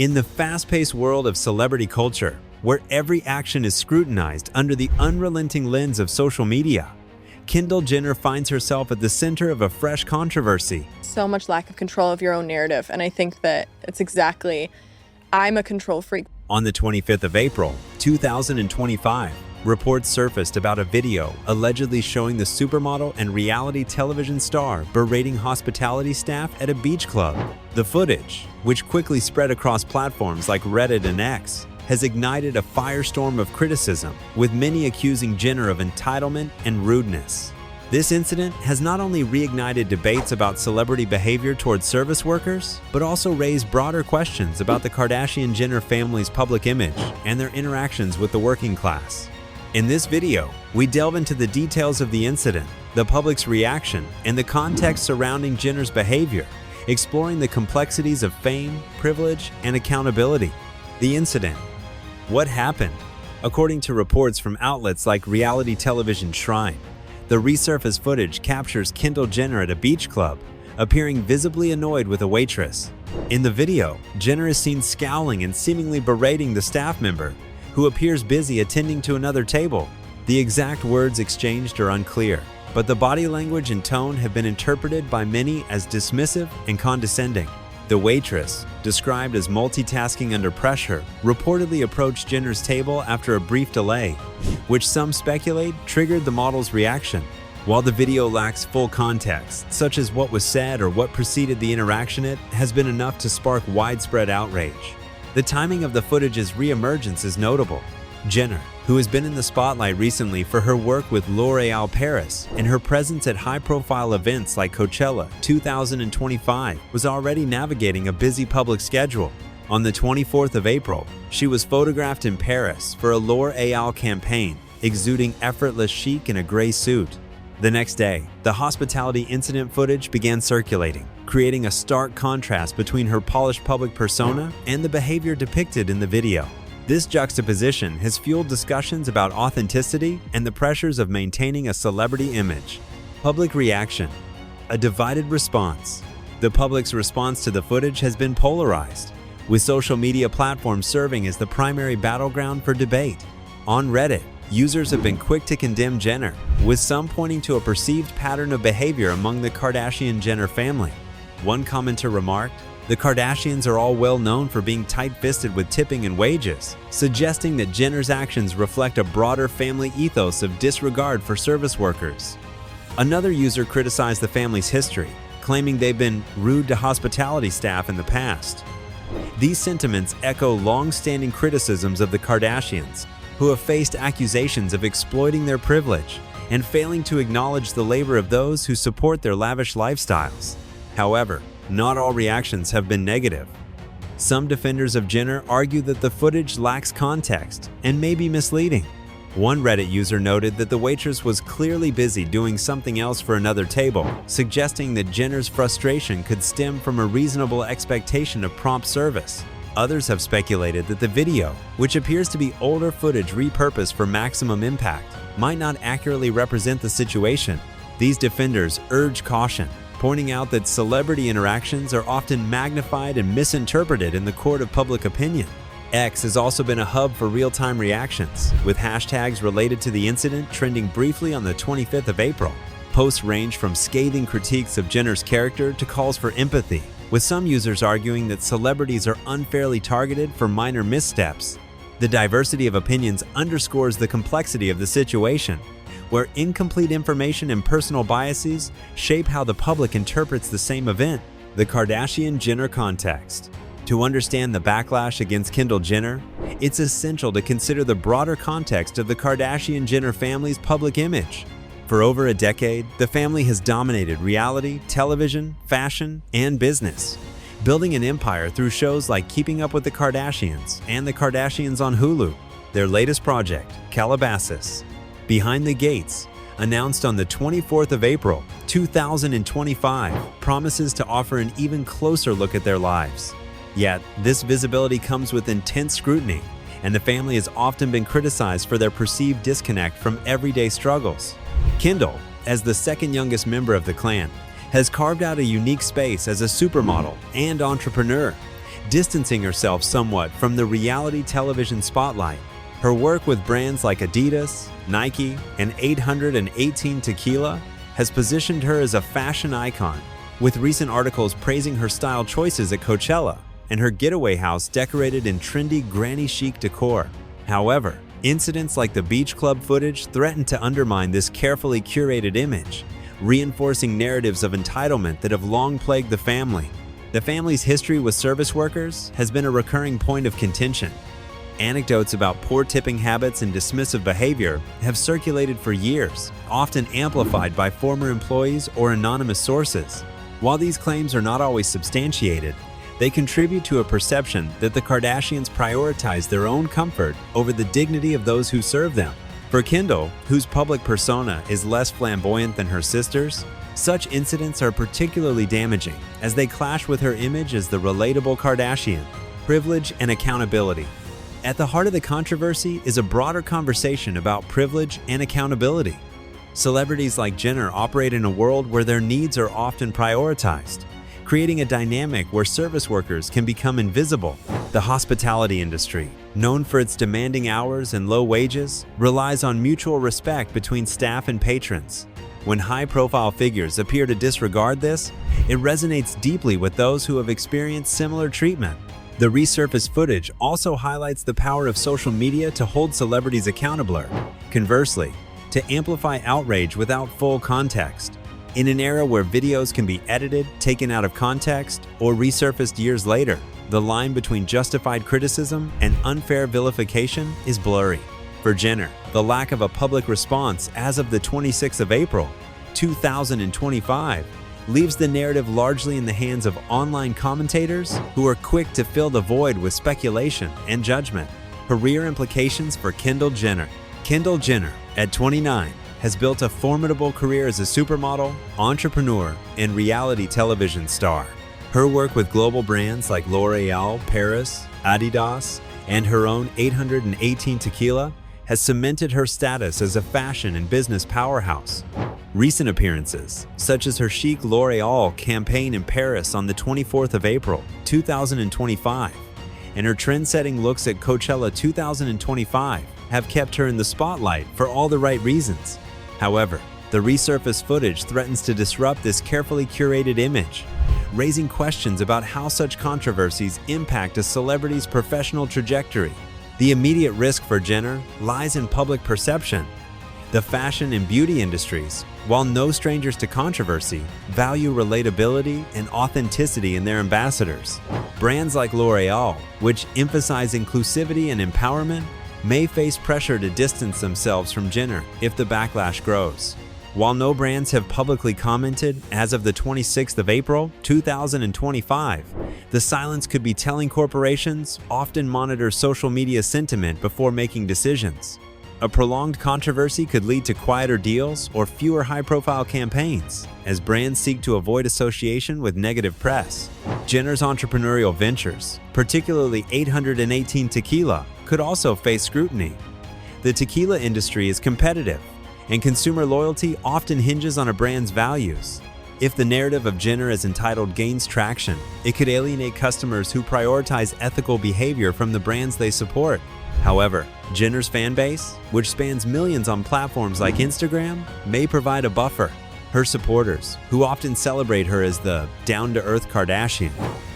In the fast-paced world of celebrity culture, where every action is scrutinized under the unrelenting lens of social media, Kendall Jenner finds herself at the center of a fresh controversy. So much lack of control of your own narrative, and I think that it's exactly, I'm a control freak. On the 25th of April, 2025, reports surfaced about a video allegedly showing the supermodel and reality television star berating hospitality staff at a beach club. The footage, which quickly spread across platforms like Reddit and X, has ignited a firestorm of criticism, with many accusing Jenner of entitlement and rudeness. This incident has not only reignited debates about celebrity behavior towards service workers, but also raised broader questions about the Kardashian-Jenner family's public image and their interactions with the working class. In this video, we delve into the details of the incident, the public's reaction, and the context surrounding Jenner's behavior, exploring the complexities of fame, privilege, and accountability. The incident. What happened? According to reports from outlets like reality television Shrine, the resurfaced footage captures Kendall Jenner at a beach club, appearing visibly annoyed with a waitress. In the video, Jenner is seen scowling and seemingly berating the staff member, who appears busy attending to another table. The exact words exchanged are unclear, but the body language and tone have been interpreted by many as dismissive and condescending. The waitress, described as multitasking under pressure, reportedly approached Jenner's table after a brief delay, which some speculate triggered the model's reaction. While the video lacks full context, such as what was said or what preceded the interaction, it has been enough to spark widespread outrage. The timing of the footage's reemergence is notable. Jenner, who has been in the spotlight recently for her work with L'Oréal Paris and her presence at high-profile events like Coachella 2025, was already navigating a busy public schedule. On the 24th of April, she was photographed in Paris for a L'Oréal campaign, exuding effortless chic in a gray suit. The next day, the hospitality incident footage began circulating, creating a stark contrast between her polished public persona and the behavior depicted in the video. This juxtaposition has fueled discussions about authenticity and the pressures of maintaining a celebrity image. Public reaction. A divided response. The public's response to the footage has been polarized, with social media platforms serving as the primary battleground for debate. On Reddit, users have been quick to condemn Jenner, with some pointing to a perceived pattern of behavior among the Kardashian-Jenner family. One commenter remarked, "The Kardashians are all well known for being tight-fisted with tipping and wages," suggesting that Jenner's actions reflect a broader family ethos of disregard for service workers. Another user criticized the family's history, claiming they've been rude to hospitality staff in the past. These sentiments echo long-standing criticisms of the Kardashians, who have faced accusations of exploiting their privilege and failing to acknowledge the labor of those who support their lavish lifestyles. However, not all reactions have been negative. Some defenders of Jenner argue that the footage lacks context and may be misleading. One Reddit user noted that the waitress was clearly busy doing something else for another table, suggesting that Jenner's frustration could stem from a reasonable expectation of prompt service. Others have speculated that the video, which appears to be older footage repurposed for maximum impact, might not accurately represent the situation. These defenders urge caution, pointing out that celebrity interactions are often magnified and misinterpreted in the court of public opinion. X has also been a hub for real-time reactions, with hashtags related to the incident trending briefly on the 25th of April. Posts range from scathing critiques of Jenner's character to calls for empathy, with some users arguing that celebrities are unfairly targeted for minor missteps. The diversity of opinions underscores the complexity of the situation, where incomplete information and personal biases shape how the public interprets the same event. The Kardashian-Jenner context. To understand the backlash against Kendall Jenner, it's essential to consider the broader context of the Kardashian-Jenner family's public image. For over a decade, the family has dominated reality, television, fashion, and business, building an empire through shows like Keeping Up with the Kardashians and The Kardashians on Hulu. Their latest project, Calabasas, Behind the Gates, announced on the 24th of April, 2025, promises to offer an even closer look at their lives. Yet, this visibility comes with intense scrutiny, and the family has often been criticized for their perceived disconnect from everyday struggles. Kendall, as the second youngest member of the clan, has carved out a unique space as a supermodel and entrepreneur, distancing herself somewhat from the reality television spotlight. Her work with brands like Adidas, Nike, and 818 Tequila has positioned her as a fashion icon, with recent articles praising her style choices at Coachella and her getaway house decorated in trendy granny chic decor. However, incidents like the beach club footage threaten to undermine this carefully curated image, reinforcing narratives of entitlement that have long plagued the family. The family's history with service workers has been a recurring point of contention. Anecdotes about poor tipping habits and dismissive behavior have circulated for years, often amplified by former employees or anonymous sources. While these claims are not always substantiated, they contribute to a perception that the Kardashians prioritize their own comfort over the dignity of those who serve them. For Kendall, whose public persona is less flamboyant than her sister's, such incidents are particularly damaging as they clash with her image as the relatable Kardashian. Privilege and accountability. At the heart of the controversy is a broader conversation about privilege and accountability. Celebrities like Jenner operate in a world where their needs are often prioritized, creating a dynamic where service workers can become invisible. The hospitality industry, known for its demanding hours and low wages, relies on mutual respect between staff and patrons. When high-profile figures appear to disregard this, it resonates deeply with those who have experienced similar treatment. The resurfaced footage also highlights the power of social media to hold celebrities accountable. Conversely, to amplify outrage without full context. In an era where videos can be edited, taken out of context, or resurfaced years later, the line between justified criticism and unfair vilification is blurry. For Jenner, the lack of a public response as of the 26th of April, 2025, leaves the narrative largely in the hands of online commentators who are quick to fill the void with speculation and judgment. Career implications for Kendall Jenner. Kendall Jenner, at 29, has built a formidable career as a supermodel, entrepreneur, and reality television star. Her work with global brands like L'Oreal, Paris, Adidas, and her own 818 Tequila has cemented her status as a fashion and business powerhouse. Recent appearances, such as her chic L'Oreal campaign in Paris on the 24th of April, 2025, and her trend-setting looks at Coachella 2025, have kept her in the spotlight for all the right reasons. However, the resurfaced footage threatens to disrupt this carefully curated image, raising questions about how such controversies impact a celebrity's professional trajectory. The immediate risk for Jenner lies in public perception. The fashion and beauty industries, while no strangers to controversy, value relatability and authenticity in their ambassadors. Brands like L'Oreal, which emphasize inclusivity and empowerment, may face pressure to distance themselves from Jenner if the backlash grows. While no brands have publicly commented as of the 26th of April, 2025, the silence could be telling. Corporations often monitor social media sentiment before making decisions. A prolonged controversy could lead to quieter deals or fewer high-profile campaigns, as brands seek to avoid association with negative press. Jenner's entrepreneurial ventures, particularly 818 Tequila, could also face scrutiny. The tequila industry is competitive, and consumer loyalty often hinges on a brand's values. If the narrative of Jenner as entitled gains traction, it could alienate customers who prioritize ethical behavior from the brands they support. However, Jenner's fan base, which spans millions on platforms like Instagram, may provide a buffer. Her supporters, who often celebrate her as the down-to-earth Kardashian,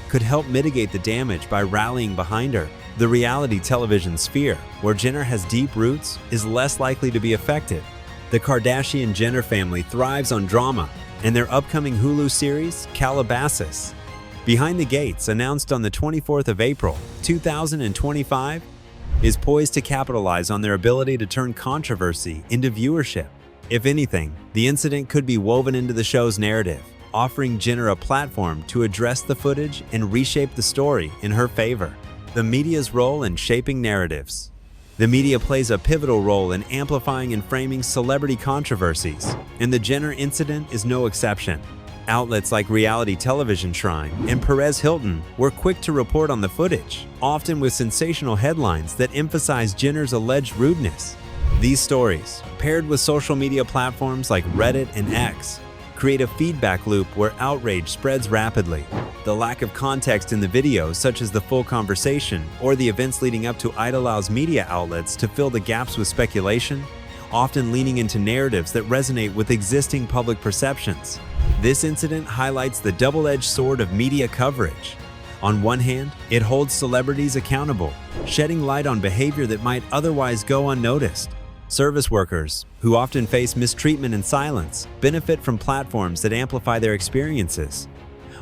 could help mitigate the damage by rallying behind her. The reality television sphere, where Jenner has deep roots, is less likely to be affected. The Kardashian-Jenner family thrives on drama, and their upcoming Hulu series, Calabasas, Behind the Gates, announced on the 24th of April, 2025, is poised to capitalize on their ability to turn controversy into viewership. If anything, the incident could be woven into the show's narrative, offering Jenner a platform to address the footage and reshape the story in her favor. The media's role in shaping narratives. The media plays a pivotal role in amplifying and framing celebrity controversies, and the Jenner incident is no exception. Outlets like Reality Television Shrine and Perez Hilton were quick to report on the footage, often with sensational headlines that emphasize Jenner's alleged rudeness. These stories, paired with social media platforms like Reddit and X, create a feedback loop where outrage spreads rapidly. The lack of context in the video, such as the full conversation or the events leading up to it, allows media outlets to fill the gaps with speculation, often leaning into narratives that resonate with existing public perceptions. This incident highlights the double-edged sword of media coverage. On one hand, it holds celebrities accountable, shedding light on behavior that might otherwise go unnoticed. Service workers, who often face mistreatment and silence, benefit from platforms that amplify their experiences.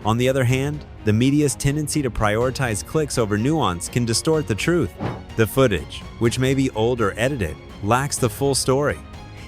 On the other hand, the media's tendency to prioritize clicks over nuance can distort the truth. The footage, which may be old or edited, lacks the full story,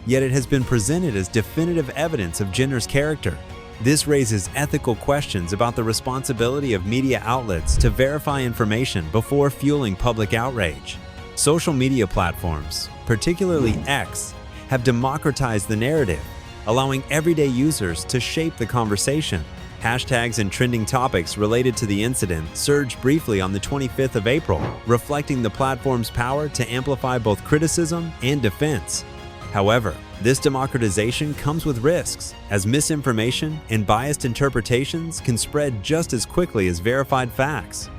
yet it has been presented as definitive evidence of Jenner's character. This raises ethical questions about the responsibility of media outlets to verify information before fueling public outrage. Social media platforms, particularly X, have democratized the narrative, allowing everyday users to shape the conversation. Hashtags and trending topics related to the incident surged briefly on the 25th of April, reflecting the platform's power to amplify both criticism and defense. However, this democratization comes with risks, as misinformation and biased interpretations can spread just as quickly as verified facts.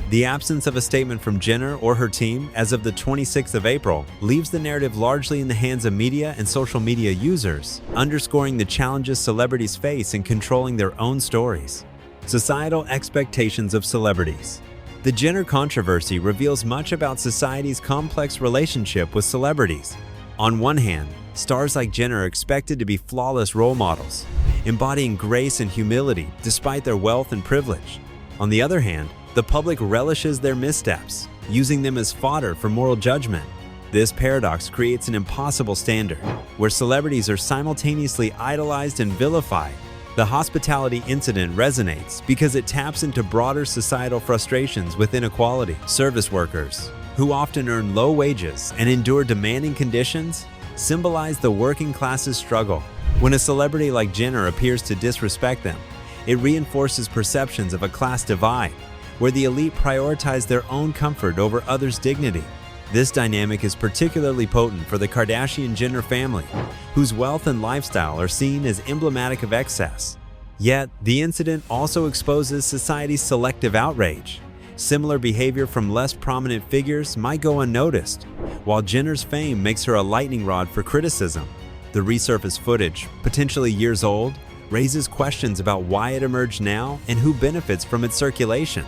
The absence of a statement from Jenner or her team as of the 26th of April leaves the narrative largely in the hands of media and social media users, underscoring the challenges celebrities face in controlling their own stories. Societal expectations of celebrities. The Jenner controversy reveals much about society's complex relationship with celebrities. On one hand, stars like Jenner are expected to be flawless role models, embodying grace and humility despite their wealth and privilege. On the other hand, the public relishes their missteps, using them as fodder for moral judgment. This paradox creates an impossible standard, where celebrities are simultaneously idolized and vilified. The hospitality incident resonates because it taps into broader societal frustrations with inequality. Service workers, who often earn low wages and endure demanding conditions, symbolize the working class's struggle. When a celebrity like Jenner appears to disrespect them, it reinforces perceptions of a class divide, where the elite prioritize their own comfort over others' dignity. This dynamic is particularly potent for the Kardashian-Jenner family, whose wealth and lifestyle are seen as emblematic of excess. Yet, the incident also exposes society's selective outrage. Similar behavior from less prominent figures might go unnoticed, while Jenner's fame makes her a lightning rod for criticism. The resurfaced footage, potentially years old, raises questions about why it emerged now and who benefits from its circulation.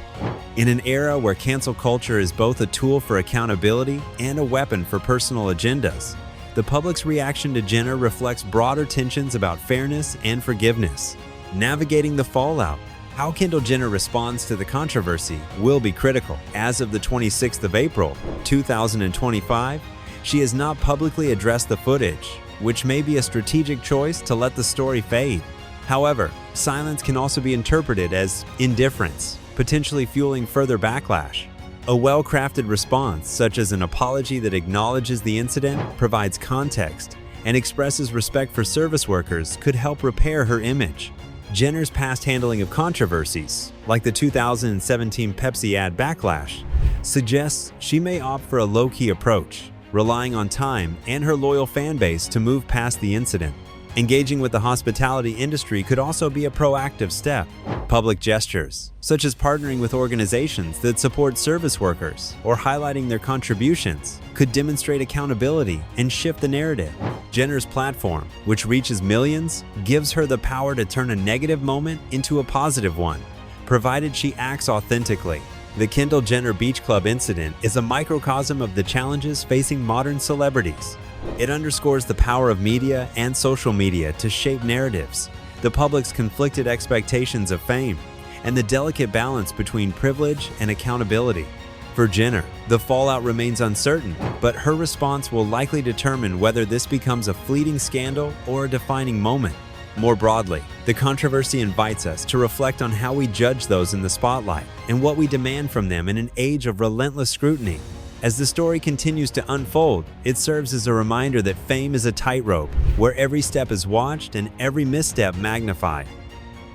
In an era where cancel culture is both a tool for accountability and a weapon for personal agendas, the public's reaction to Jenner reflects broader tensions about fairness and forgiveness. Navigating the fallout. How Kendall Jenner responds to the controversy will be critical. As of the 26th of April, 2025, she has not publicly addressed the footage, which may be a strategic choice to let the story fade. However, silence can also be interpreted as indifference, potentially fueling further backlash. A well-crafted response, such as an apology that acknowledges the incident, provides context, and expresses respect for service workers, could help repair her image. Jenner's past handling of controversies, like the 2017 Pepsi ad backlash, suggests she may opt for a low-key approach, relying on time and her loyal fan base to move past the incident. Engaging with the hospitality industry could also be a proactive step. Public gestures, such as partnering with organizations that support service workers or highlighting their contributions, could demonstrate accountability and shift the narrative. Jenner's platform, which reaches millions, gives her the power to turn a negative moment into a positive one, provided she acts authentically. The Kendall Jenner Beach Club incident is a microcosm of the challenges facing modern celebrities. It underscores the power of media and social media to shape narratives, the public's conflicted expectations of fame, and the delicate balance between privilege and accountability. For Jenner, the fallout remains uncertain, but her response will likely determine whether this becomes a fleeting scandal or a defining moment. More broadly, the controversy invites us to reflect on how we judge those in the spotlight and what we demand from them in an age of relentless scrutiny. As the story continues to unfold, it serves as a reminder that fame is a tightrope, where every step is watched and every misstep magnified.